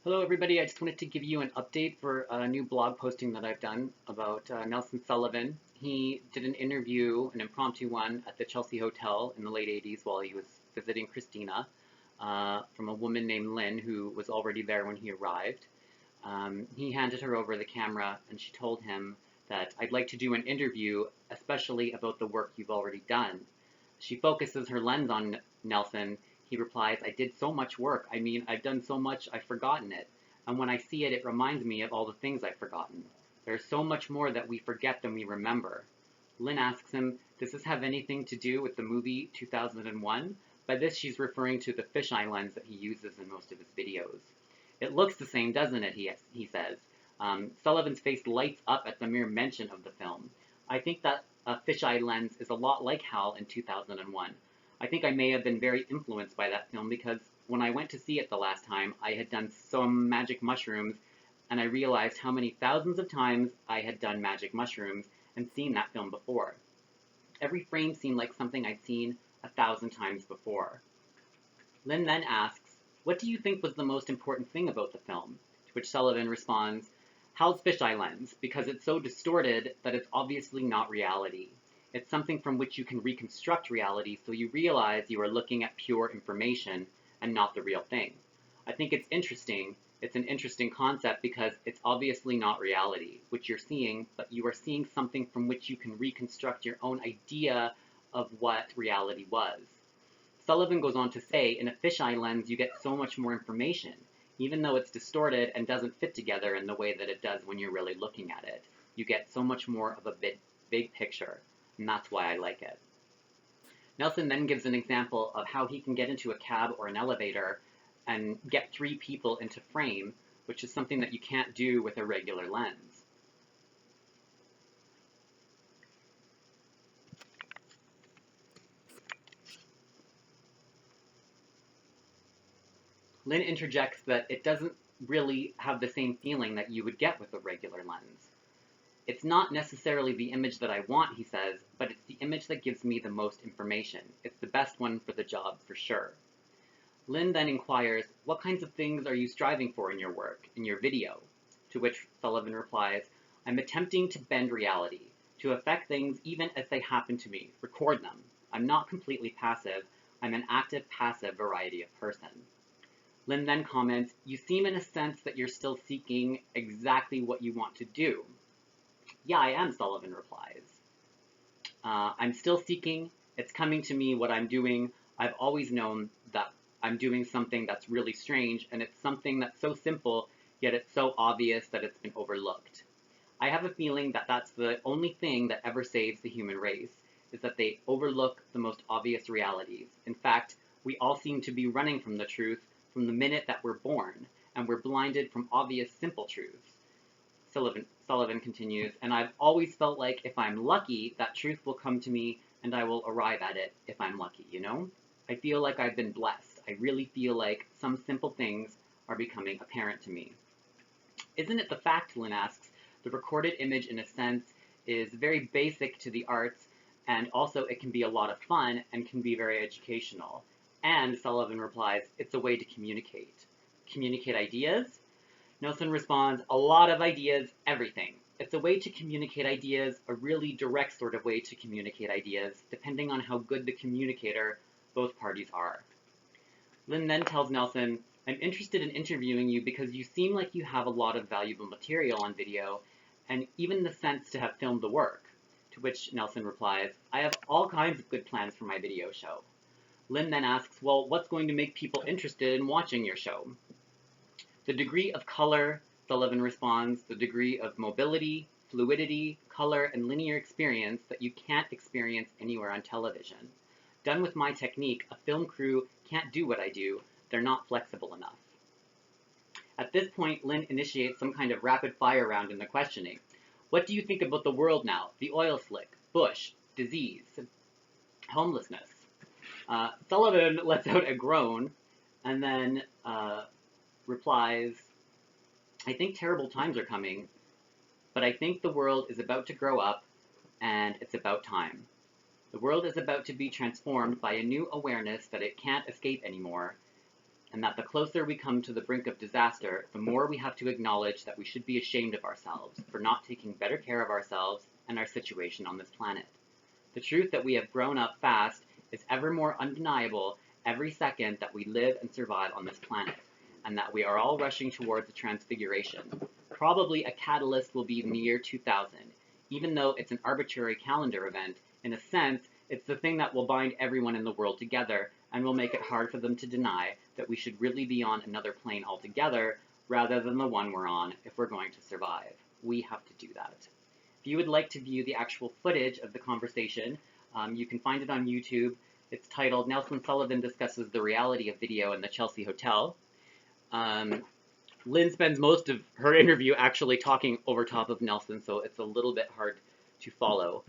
Hello everybody, I just wanted to give you an update for a new blog posting that I've done about Nelson Sullivan. He did an interview, an impromptu one, at the Chelsea Hotel in the late 80s while he was visiting Christina from a woman named Lynn who was already there when he arrived. He handed her over the camera and she told him that I'd like to do an interview especially about the work you've already done. She focuses her lens on Nelson. He replies, I did so much work. I mean, I've done so much, I've forgotten it. And when I see it, it reminds me of all the things I've forgotten. There's so much more that we forget than we remember. Lynn asks him, does this have anything to do with the movie 2001? By this, she's referring to the fisheye lens that he uses in most of his videos. It looks the same, doesn't it, he says. Sullivan's face lights up at the mere mention of the film. I think that a fisheye lens is a lot like Hal in 2001. I think I may have been very influenced by that film because when I went to see it the last time, I had done some magic mushrooms, and I realized how many thousands of times I had done magic mushrooms and seen that film before. Every frame seemed like something I'd seen 1,000 times before. Lynn then asks, what do you think was the most important thing about the film? To which Sullivan responds, Hal's fisheye lens, because it's so distorted that it's obviously not reality. It's something from which you can reconstruct reality so you realize you are looking at pure information and not the real thing. I think it's interesting. It's an interesting concept because it's obviously not reality, which you're seeing, but you are seeing something from which you can reconstruct your own idea of what reality was. Sullivan goes on to say, in a fisheye lens, you get so much more information, even though it's distorted and doesn't fit together in the way that it does when you're really looking at it. You get so much more of a big picture, and that's why I like it. Nelson then gives an example of how he can get into a cab or an elevator and get 3 people into frame, which is something that you can't do with a regular lens. Lynn interjects that it doesn't really have the same feeling that you would get with a regular lens. It's not necessarily the image that I want, he says, but it's the image that gives me the most information. It's the best one for the job, for sure. Lynn then inquires, what kinds of things are you striving for in your work, in your video? To which Sullivan replies, I'm attempting to bend reality, to affect things even as they happen to me, record them. I'm not completely passive, I'm an active, passive variety of person. Lynn then comments, you seem in a sense that you're still seeking exactly what you want to do. Yeah, I am, Sullivan replies. I'm still seeking. It's coming to me what I'm doing. I've always known that I'm doing something that's really strange, and it's something that's so simple, yet it's so obvious that it's been overlooked. I have a feeling that that's the only thing that ever saves the human race, is that they overlook the most obvious realities. In fact, we all seem to be running from the truth from the minute that we're born, and we're blinded from obvious, simple truths. Sullivan continues, and I've always felt like if I'm lucky, that truth will come to me and I will arrive at it if I'm lucky, you know? I feel like I've been blessed. I really feel like some simple things are becoming apparent to me. Isn't it the fact, Lynn asks, the recorded image in a sense is very basic to the arts, and also it can be a lot of fun and can be very educational. And, Sullivan replies, it's a way to communicate. Communicate ideas? Nelson responds, a lot of ideas, everything. It's a way to communicate ideas, a really direct sort of way to communicate ideas, depending on how good the communicator both parties are. Lynn then tells Nelson, I'm interested in interviewing you because you seem like you have a lot of valuable material on video, and even the sense to have filmed the work. To which Nelson replies, I have all kinds of good plans for my video show. Lynn then asks, well, what's going to make people interested in watching your show? The degree of color, Sullivan responds, the degree of mobility, fluidity, color, and linear experience that you can't experience anywhere on television. Done with my technique, a film crew can't do what I do. They're not flexible enough. At this point, Lynn initiates some kind of rapid-fire round in the questioning. What do you think about the world now? The oil slick, Bush, disease, homelessness. Sullivan lets out a groan and then replies, I think terrible times are coming, but I think the world is about to grow up, and it's about time. The world is about to be transformed by a new awareness that it can't escape anymore, and that the closer we come to the brink of disaster, the more we have to acknowledge that we should be ashamed of ourselves for not taking better care of ourselves and our situation on this planet. The truth that we have grown up fast is ever more undeniable every second that we live and survive on this planet, and that we are all rushing towards a transfiguration. Probably a catalyst will be in the year 2000. Even though it's an arbitrary calendar event, in a sense, it's the thing that will bind everyone in the world together and will make it hard for them to deny that we should really be on another plane altogether rather than the one we're on if we're going to survive. We have to do that. If you would like to view the actual footage of the conversation, you can find it on YouTube. It's titled Nelson Sullivan Discusses the Reality of Video in the Chelsea Hotel. Lynn spends most of her interview actually talking over top of Nelson, so it's a little bit hard to follow,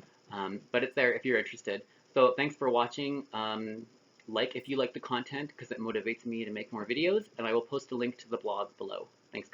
but it's there if you're interested. So thanks for watching. Like if you like the content, because it motivates me to make more videos, and I will post a link to the blog below. Thanks.